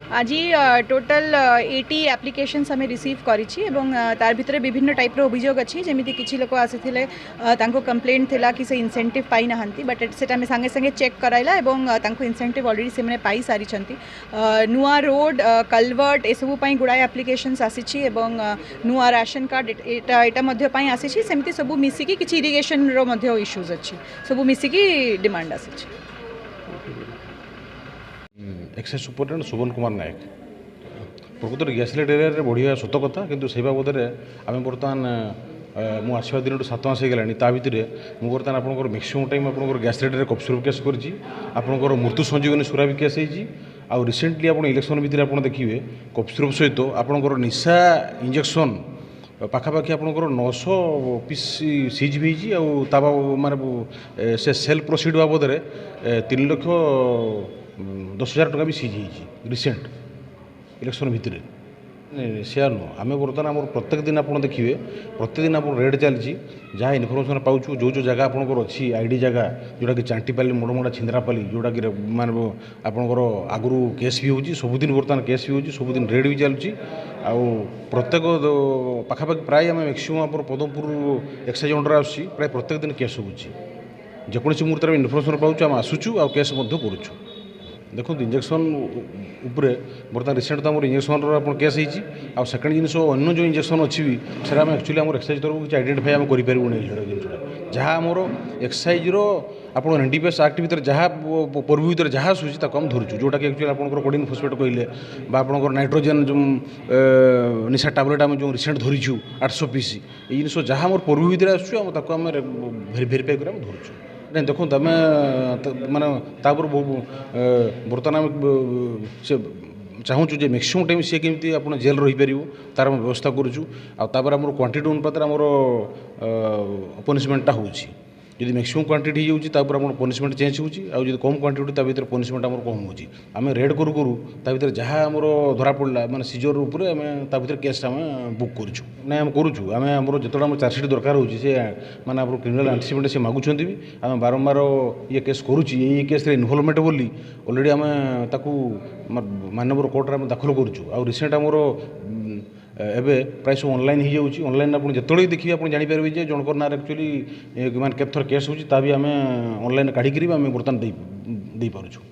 आज total 80 applications आम receive करिछि एवं तार भितर विभिन्न टाइप अभियोग अच्छी जमी किसी लोक आसी कंप्लेंट थिला कि से इंसेंटिव पाई नहांती बट सेटा में संगे संगे चेक कराइला एवं तांको इंसेंटिव ऑलरेडी से मैंने पाई सारी नुआ रोड कलवर्ट एसबू गुड़ाए एप्लिकेशंस आसी एवं नुआ राशन कार्ड एटा आसी सेमती सब मिसिकी किसी इरिगेशन रो इश्यूज अच्छी सब मिसिकी डिमांड आसी। एक्साइज सुपरिटेडेंट सुबन कुमार नायक प्रकृत गैस रेट एरिया बढ़िया सत कथा किंतु से बाबद आम बर्तमान मु आसवा दिन 7 मास हो गलानी ता भितर मु बर्तमान आपंकर मैक्सिमम टाइम आपंकर गैस रेट कपसुर केस करी आपंकर मृत्यु संजीवनी सुरा भी केस होती आउ रिसेंटली आप इलेक्शन भितर आप देखिए कपसुर सहित आपंकर निशा इंजेक्शन पाखापाखि आपंकर 900 पीस सीज भी माने से सेल प्रोसीड बाबद 3,10,000 टका भी सीज हो रिसेंट इलेक्शन भितर से नुह आम बर्तमान आम प्रत्येक दिन आप देखिए प्रत्येक दिन आप रेड चलती जहाँ इनफर्मेशन पाचु जो जो जगह आपंकर अच्छी आईडी जगह जोटा कि चांटीपाली मोड़मोड़ा छिंद्रापाली जोटा कि माने आपंकर आगु केस भी होची सबुदिन बर्तमान केस भी होची सबुदिन रेड भी चलुची आउ प्रत्येक पाखापाखि प्राय आम मैक्सिमम आप पदमपुर एक्साइज अंडर आसूँ प्राय प्रत्येक दिन केस होची जेकोसी मुहूर्त इनफर्मेशन पाचु आम आसुचु आ केस करुचु देखो इंजेक्शन उपरे बर्तमान रिसेंट तो इंजेक्शन आप केस हो सेकेंड जिन अन्न जो इंजेक्शन अच्छी भी से एक्चुअली आम एक्साइज तरफ किसी आइडेंटिफाई आम करूँ जिन जहाँ आमर एक्साइज आप एनडीपीएस एक्ट भितर जहाँ पर्व भितर जहाँ आसूसी आम धरुचु जोटा कि एक्चुअली आप कोडिन फॉस्फेट कहले आपंकर नाइट्रोजेन जो निशा टैबलेट आम जो रिसेंट धरीचु 800 पीस ये जिन जहाँ आम पर्व भितर आसुँ भेरीफाई कर धरुचु नहीं देखो आम माने बर्तमान आम से चाहूँ जे मैक्सिमम टाइम सी केमी आप जेल रही पार तार व्यवस्था करुचु आम क्वांटिटी अनुपात आमर पनिशमेंटा हो जदि मैक्सिमम क्वांटिटी होपर आम पनिशमेंट चेंज होती कम क्वांटिटी भर पनिशमेंट आम कम हो आम रेड करूँ भर जहाँ आम धरा पड़ा माने सीजर उपर आम भर केस आम बुक करूँ ना आम करूँ आम आम जो आम चार्जसीट दरकार हो माने आप क्रिमिनाल एंटीसिपेंट से मागुंट भी आम बारंबार ये केस करुँची ये केस इनवल्वमेंट बोली अलरेडी आम ताकू मानवर कोर्ट में दाखल करुँ आ रिसेंट आमर एबे प्राय सब ऑनलाइन हो जाऊँगी ऑनलाइन आप जिते देखिए आप जापर जे जनकर ना एक्चुअली मैंने केत थर केस होती भी आम ऑनलाइन काढ़ी आम बर्तमान दे पारुँ।